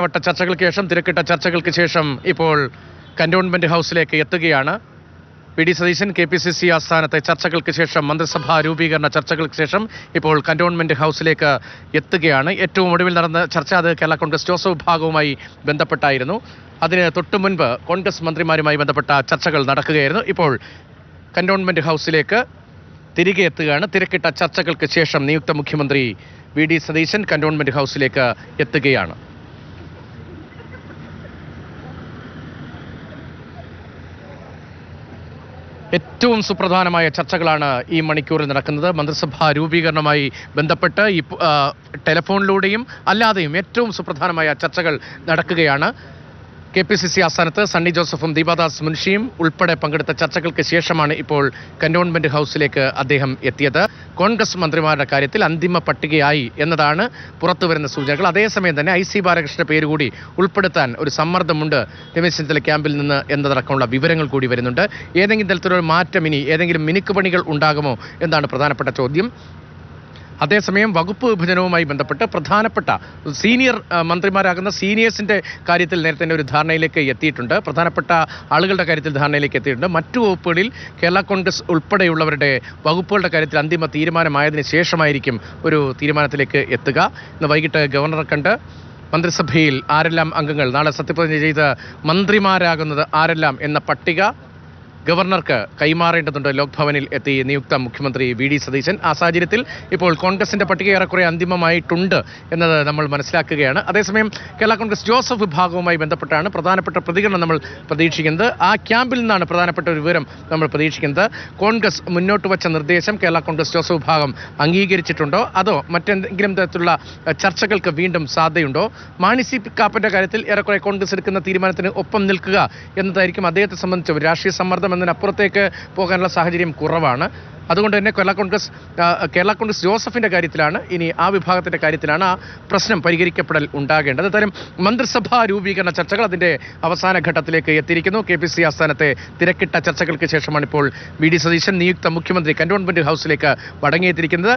വട്ട ചർച്ചകൾക്ക് ശേഷം തിരക്കിട്ട ചർച്ചകൾക്ക് ശേഷം ഇപ്പോൾ കന്റോൺമെന്റ് ഹൗസിലേക്ക് എത്തുകയാണ് വി.ഡി. സതീശൻ. KPCC ആസ്ഥാനത്തെ ചർച്ചകൾക്ക് ശേഷം മന്ത്രിസഭാ രൂപീകരണ ചർച്ചകൾക്ക് ശേഷം ഇപ്പോൾ കന്റോൺമെന്റ് ഹൗസിലേക്ക് എത്തുകയാണ്. ഏറ്റവും ഒടുവിൽ നടന്ന ചർച്ച അത് കേരള കോൺഗ്രസ് ജോസഫ് വിഭാഗവുമായി ബന്ധപ്പെട്ടായിരുന്നു. അതിന് തൊട്ടു മുൻപ് കോൺഗ്രസ് മന്ത്രിമാരുമായി ബന്ധപ്പെട്ട ചർച്ചകൾ നടക്കുകയായിരുന്നു. ഇപ്പോൾ കന്റോൺമെന്റ് ഹൗസിലേക്ക് തിരികെ എത്തുകയാണ്. തിരക്കിട്ട ചർച്ചകൾക്ക് ശേഷം നിയുക്ത മുഖ്യമന്ത്രി വി.ഡി. സതീശൻ കന്റോൺമെന്റ് ഹൗസിലേക്ക് എത്തുകയാണ്. ഏറ്റവും സുപ്രധാനമായ ചർച്ചകളാണ് ഈ മണിക്കൂറിൽ നടക്കുന്നത്. മന്ത്രിസഭാ രൂപീകരണവുമായി ബന്ധപ്പെട്ട് ഈ ടെലിഫോണിലൂടെയും അല്ലാതെയും ഏറ്റവും സുപ്രധാനമായ ചർച്ചകൾ നടക്കുകയാണ്. KPCC ആസ്ഥാനത്ത് സണ്ണി ജോസഫും ദീപാദാസ് മുൻഷിയും ഉൾപ്പെടെ പങ്കെടുത്ത ചർച്ചകൾക്ക് ശേഷമാണ് ഇപ്പോൾ കന്റോൺമെന്റ് ഹൗസിലേക്ക് അദ്ദേഹം എത്തിയത്. കോൺഗ്രസ് മന്ത്രിമാരുടെ കാര്യത്തിൽ അന്തിമ പട്ടികയായി എന്നതാണ് പുറത്തുവരുന്ന സൂചനകൾ. അതേസമയം തന്നെ IC ബാലകൃഷ്ണന്റെ പേര് കൂടി ഉൾപ്പെടുത്താൻ ഒരു സമ്മർദ്ദമുണ്ട് രമേശ് ചെന്നിത്തല ക്യാമ്പിൽ നിന്ന് എന്നതടക്കമുള്ള വിവരങ്ങൾ കൂടി വരുന്നുണ്ട്. ഏതെങ്കിലും തരത്തിലുള്ള മാറ്റം ഇനി ഏതെങ്കിലും മിനുക്കുപണികൾ ഉണ്ടാകുമോ എന്നാണ് പ്രധാനപ്പെട്ട ചോദ്യം. അതേസമയം വകുപ്പ് വിഭജനവുമായി ബന്ധപ്പെട്ട് പ്രധാനപ്പെട്ട സീനിയർ മന്ത്രിമാരാകുന്ന സീനിയേഴ്സിൻ്റെ കാര്യത്തിൽ നേരത്തെ തന്നെ ഒരു ധാരണയിലേക്ക് എത്തിയിട്ടുണ്ട്. പ്രധാനപ്പെട്ട ആളുകളുടെ കാര്യത്തിൽ ധാരണയിലേക്ക് എത്തിയിട്ടുണ്ട്. മറ്റു വകുപ്പുകളിൽ കേരള കോൺഗ്രസ് ഉൾപ്പെടെയുള്ളവരുടെ വകുപ്പുകളുടെ കാര്യത്തിൽ അന്തിമ തീരുമാനമായതിനു ശേഷമായിരിക്കും ഒരു തീരുമാനത്തിലേക്ക് എത്തുക. ഇന്ന് വൈകിട്ട് ഗവർണറെ കണ്ട് മന്ത്രിസഭയിൽ ആരെല്ലാം അംഗങ്ങൾ നാളെ സത്യപ്രതിജ്ഞ ചെയ്ത് മന്ത്രിമാരാകുന്നത് ആരെല്ലാം എന്ന പട്ടിക ഗവർണർക്ക് കൈമാറേണ്ടതുണ്ട്. ലോക് ഭവനിൽ എത്തി നിയുക്ത മുഖ്യമന്ത്രി വി.ഡി. സതീശൻ. ആ സാഹചര്യത്തിൽ ഇപ്പോൾ കോൺഗ്രസിന്റെ പട്ടിക ഏറെക്കുറെ അന്തിമമായിട്ടുണ്ട് എന്നത് നമ്മൾ മനസ്സിലാക്കുകയാണ്. അതേസമയം കേരള കോൺഗ്രസ് ജോസഫ് വിഭാഗവുമായി ബന്ധപ്പെട്ടാണ് പ്രധാനപ്പെട്ട പ്രതികരണം നമ്മൾ പ്രതീക്ഷിക്കുന്നത്. ആ ക്യാമ്പിൽ നിന്നാണ് പ്രധാനപ്പെട്ട ഒരു വിവരം നമ്മൾ പ്രതീക്ഷിക്കുന്നത്. കോൺഗ്രസ് മുന്നോട്ട് വച്ച നിർദ്ദേശം കേരള കോൺഗ്രസ് ജോസഫ് വിഭാഗം അംഗീകരിച്ചിട്ടുണ്ടോ അതോ മറ്റെന്തെങ്കിലും തരത്തിലുള്ള ചർച്ചകൾക്ക് വീണ്ടും സാധ്യതയുണ്ടോ? മാണി സി കാപ്പന്റെ കാര്യത്തിൽ ഏറെക്കുറെ കോൺഗ്രസ് എടുക്കുന്ന തീരുമാനത്തിന് ഒപ്പം നിൽക്കുക എന്നതായിരിക്കും അദ്ദേഹത്തെ സംബന്ധിച്ച് ഒരു രാഷ്ട്രീയ സമ്മർദ്ദം എന്നതിനപ്പുറത്തേക്ക് പോകാനുള്ള സാഹചര്യം കുറവാണ്. അതുകൊണ്ട് തന്നെ കേരള കോൺഗ്രസ് ജോസഫിന്റെ കാര്യത്തിലാണ് ഇനി ആ വിഭാഗത്തിന്റെ കാര്യത്തിലാണ് ആ പ്രശ്നം പരിഹരിക്കപ്പെടൽ ഉണ്ടാകേണ്ടത്. അത്തരം മന്ത്രിസഭാ രൂപീകരണ ചർച്ചകൾ അതിന്റെ അവസാന ഘട്ടത്തിലേക്ക് എത്തിയിരിക്കുന്നു. KPCC ആസ്ഥാനത്തെ തിരക്കിട്ട ചർച്ചകൾക്ക് ശേഷമാണ് ഇപ്പോൾ വി.ഡി. സതീശൻ നിയുക്ത മുഖ്യമന്ത്രി കന്റോൺമെന്റ് ഹൗസിലേക്ക് മടങ്ങിയെത്തിയിരിക്കുന്നത്.